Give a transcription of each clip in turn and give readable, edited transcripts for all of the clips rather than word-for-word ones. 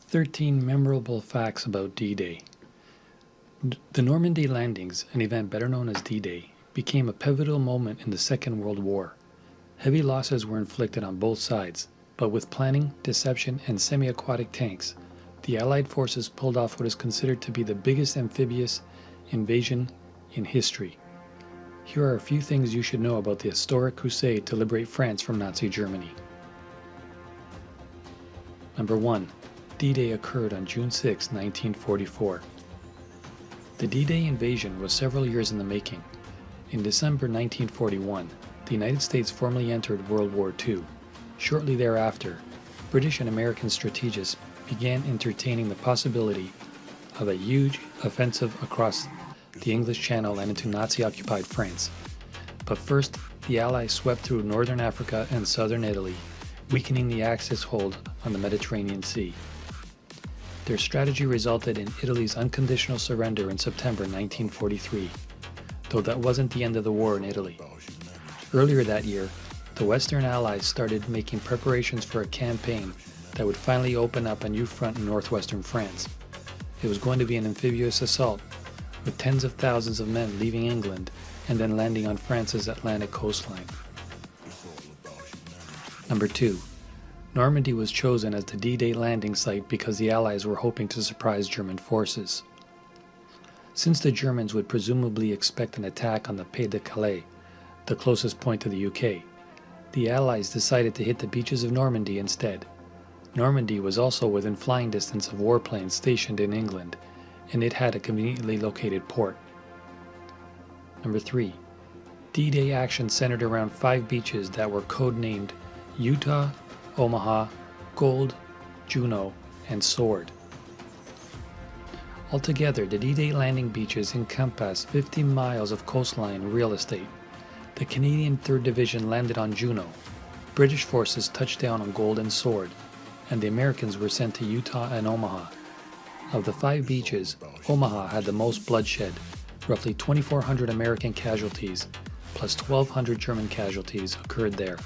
13 memorable facts about D-Day. The Normandy landings, an event better known as D-Day, became a pivotal moment in the Second World War. Heavy losses were inflicted on both sides, but with planning, deception, and semiaquatic tanks, the Allied forces pulled off what is considered to be the biggest amphibious invasion in history. Here are a few things you should know about the historic crusade to liberate France from Nazi Germany. Number 1. D-Day occurred on June 6, 1944. The D-Day invasion was several years in the making. In December 1941, the United States formally entered World War II. Shortly thereafter, British and American strategists began entertaining the possibility of a huge offensive across the English Channel and into Nazi-occupied France. But first, the Allies swept through northern Africa and southern Italy, weakening the Axis hold on the Mediterranean Sea. Their strategy resulted in Italy's unconditional surrender in September 1943, though that wasn't the end of the war in Italy. Earlier that year, the Western Allies started making preparations for a campaign that would finally open up a new front in northwestern France. It was going to be an amphibious assault, with tens of thousands of men leaving England and then landing on France's Atlantic coastline. Number 2. Normandy was chosen as the D-Day landing site because the Allies were hoping to surprise German forces. Since the Germans would presumably expect an attack on the Pays de Calais, the closest point to the UK, the Allies decided to hit the beaches of Normandy instead. Normandy was also within flying distance of warplanes stationed in England, and it had a conveniently located port. Number 3. D-Day action centered around 5 beaches that were codenamed Utah, Omaha, Gold, Juno, and Sword. Altogether, the D-Day landing beaches encompass 50 miles of coastline real estate. The Canadian 3rd Division landed on Juno, British forces touched down on Gold and Sword, and the Americans were sent to Utah and Omaha. Of the 5 beaches, Omaha had the most bloodshed, roughly 2,400 American casualties, plus 1,200 German casualties occurred there.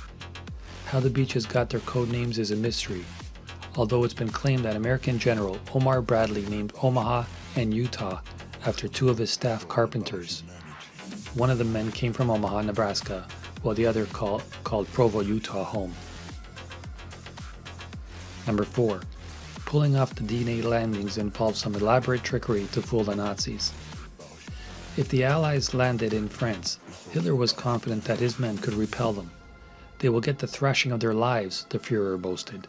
How the beaches got their code names is a mystery, although it's been claimed that American General Omar Bradley named Omaha and Utah after 2 of his staff carpenters. One of the men came from Omaha, Nebraska, while the other called Provo, Utah home. Number 4. Pulling off the D-Day landings involved some elaborate trickery to fool the Nazis. If the Allies landed in France, Hitler was confident that his men could repel them. They will get the thrashing of their lives, the Führer boasted.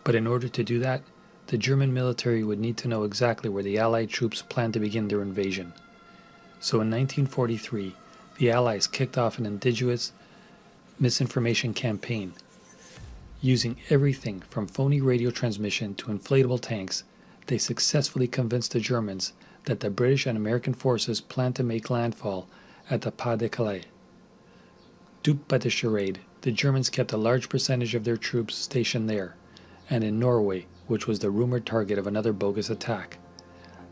But in order to do that, the German military would need to know exactly where the Allied troops planned to begin their invasion. So in 1943, the Allies kicked off an insidious misinformation campaign. Using everything from phony radio transmission to inflatable tanks, they successfully convinced the Germans that the British and American forces planned to make landfall at the Pays de Calais. Duped by the charade, the Germans kept a large percentage of their troops stationed there, and in Norway, which was the rumored target of another bogus attack.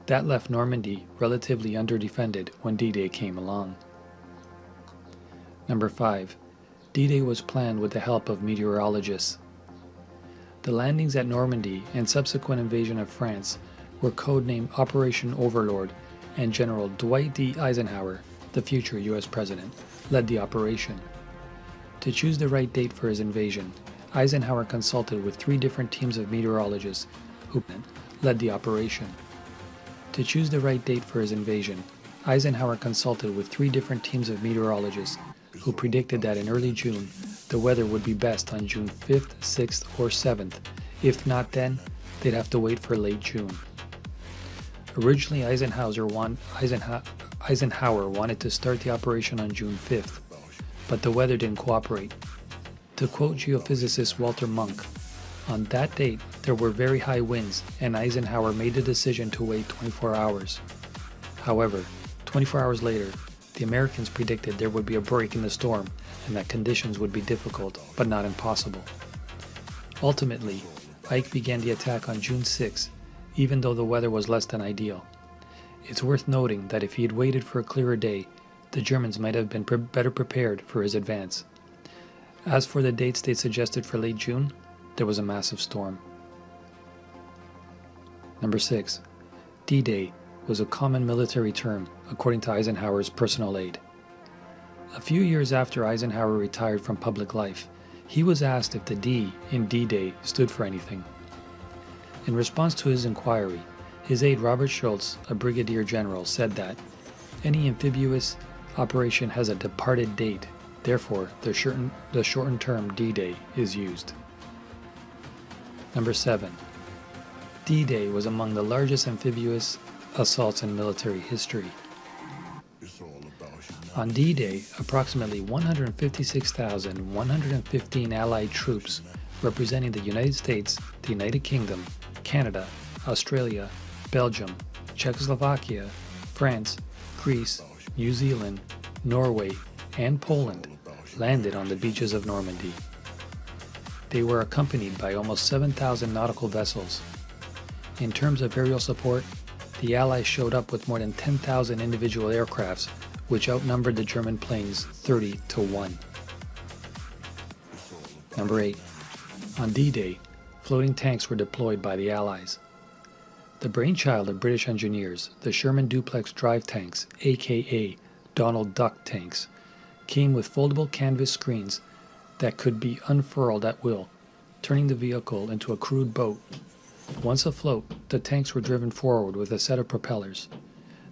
That left Normandy relatively underdefended when D-Day came along. Number 5. D-Day was planned with the help of meteorologists. The landings at Normandy and subsequent invasion of France were codenamed Operation Overlord, and General Dwight D. Eisenhower, the future U.S. President, led the operation. To choose the right date for his invasion, Eisenhower consulted with 3 different teams of meteorologists who led the operation. To choose the right date for his invasion, Eisenhower consulted with 3 different teams of meteorologists who predicted that in early June, the weather would be best on June 5th, 6th, or 7th. If not then, they'd have to wait for late June. Originally, Eisenhower wanted to start the operation on June 5th, but the weather didn't cooperate. To quote geophysicist Walter Munk, on that date there were very high winds and Eisenhower made the decision to wait 24 hours. However, 24 hours later, the Americans predicted there would be a break in the storm and that conditions would be difficult but not impossible. Ultimately, Ike began the attack on June 6, even though the weather was less than ideal. It's worth noting that if he had waited for a clearer day, the Germans might have been better prepared for his advance. As for the dates they suggested for late June, there was a massive storm. Number 6. D-Day was a common military term, according to Eisenhower's personal aide. A few years after Eisenhower retired from public life, he was asked if the D in D-Day stood for anything. In response to his inquiry, his aide Robert Schultz, a brigadier general, said that any amphibious operation has a departed date, therefore the shortened term D-Day is used. Number 7. D-Day was among the largest amphibious assaults in military history. On D-Day, approximately 156,115 Allied troops representing the United States, the United Kingdom, Canada, Australia, Belgium, Czechoslovakia, France, Greece, New Zealand, Norway, and Poland landed on the beaches of Normandy. They were accompanied by almost 7,000 nautical vessels. In terms of aerial support, the Allies showed up with more than 10,000 individual aircrafts, which outnumbered the German planes 30-1. Number 8. On D-Day, floating tanks were deployed by the Allies. The brainchild of British engineers, the Sherman duplex drive tanks, aka Donald Duck tanks, came with foldable canvas screens that could be unfurled at will, turning the vehicle into a crude boat. Once afloat, the tanks were driven forward with a set of propellers.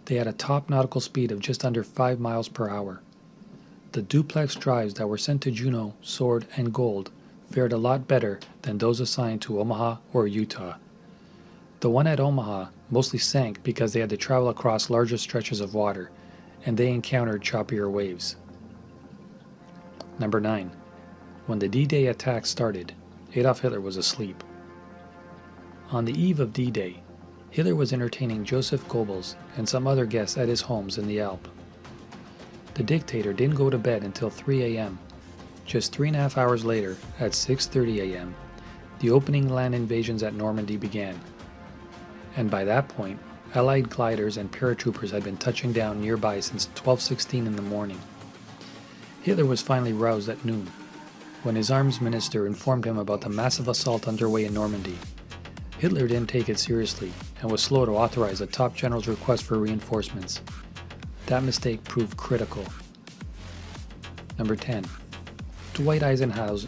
They had a top nautical speed of just under 5 miles per hour. The duplex drives that were sent to Juno, Sword, and Gold fared a lot better than those assigned to Omaha or Utah. The one at Omaha mostly sank because they had to travel across larger stretches of water, and they encountered choppier waves. Number 9. When the D-Day attack started, Adolf Hitler was asleep. On the eve of D-Day, Hitler was entertaining Joseph Goebbels and some other guests at his homes in the Alps. The dictator didn't go to bed until 3 a.m. Just 3.5 hours later, at 6:30 a.m., the opening land invasions at Normandy began. And by that point, Allied gliders and paratroopers had been touching down nearby since 12:16 in the morning. Hitler was finally roused at noon, when his arms minister informed him about the massive assault underway in Normandy. Hitler didn't take it seriously and was slow to authorize the top general's request for reinforcements. That mistake proved critical. Number 10. Dwight Eisenhower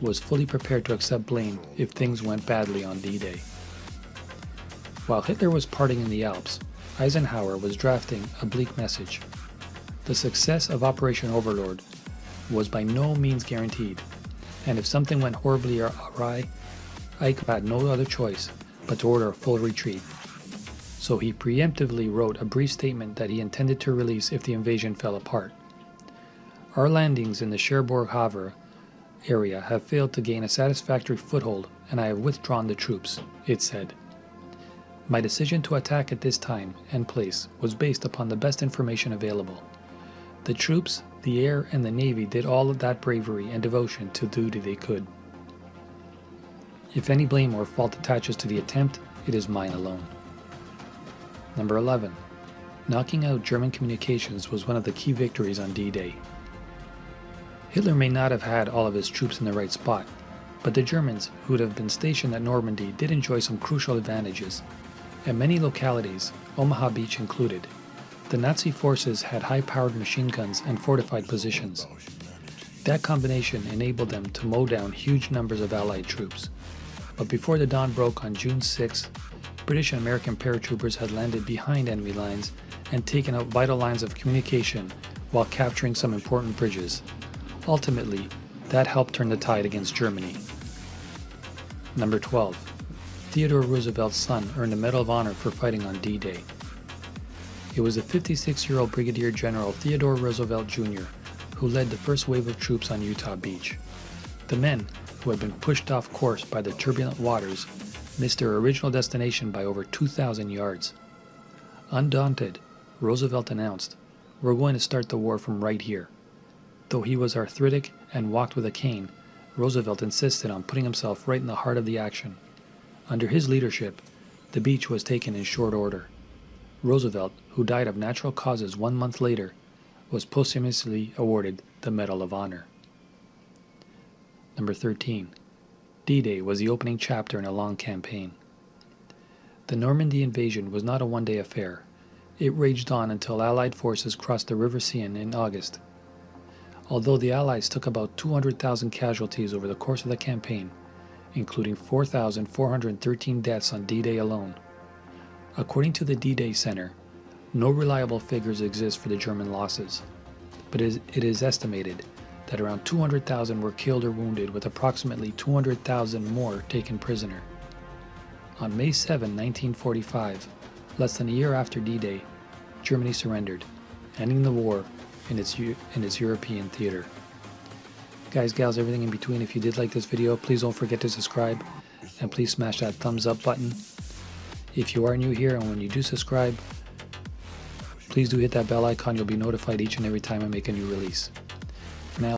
was fully prepared to accept blame if things went badly on D-Day. While Hitler was partying in the Alps, Eisenhower was drafting a bleak message. The success of Operation Overlord was by no means guaranteed, and if something went horribly awry, Ike had no other choice but to order a full retreat. So he preemptively wrote a brief statement that he intended to release if the invasion fell apart. Our landings in the Cherbourg Havre area have failed to gain a satisfactory foothold, and I have withdrawn the troops, it said. My decision to attack at this time and place was based upon the best information available. The troops, the air, and the Navy did all of that bravery and devotion to duty they could. If any blame or fault attaches to the attempt, it is mine alone. Number 11. Knocking out German communications was one of the key victories on D-Day. Hitler may not have had all of his troops in the right spot, but the Germans who would have been stationed at Normandy did enjoy some crucial advantages. At many localities, Omaha Beach included, the Nazi forces had high-powered machine guns and fortified positions. That combination enabled them to mow down huge numbers of Allied troops. But before the dawn broke on June 6, British and American paratroopers had landed behind enemy lines and taken out vital lines of communication while capturing some important bridges. Ultimately, that helped turn the tide against Germany. Number 12. Theodore Roosevelt's son earned a Medal of Honor for fighting on D-Day. It was the 56-year-old Brigadier General Theodore Roosevelt Jr. who led the first wave of troops on Utah Beach. The men, who had been pushed off course by the turbulent waters, missed their original destination by over 2,000 yards. Undaunted, Roosevelt announced, "We're going to start the war from right here." Though he was arthritic and walked with a cane, Roosevelt insisted on putting himself right in the heart of the action. Under his leadership, the beach was taken in short order. Roosevelt, who died of natural causes 1 month later, was posthumously awarded the Medal of Honor. Number 13. D-Day was the opening chapter in a long campaign. The Normandy invasion was not a one-day affair. It raged on until Allied forces crossed the River Seine in August. Although the Allies took about 200,000 casualties over the course of the campaign, including 4,413 deaths on D-Day alone. According to the D-Day Center, no reliable figures exist for the German losses, but it is estimated that around 200,000 were killed or wounded, with approximately 200,000 more taken prisoner. On May 7, 1945, less than a year after D-Day, Germany surrendered, ending the war in its European theater. Guys, gals, everything in between, if you did like this video, please don't forget to subscribe, and please smash that thumbs up button. If you are new here, and when you do subscribe, please do hit that bell icon. You'll be notified each and every time I make a new release.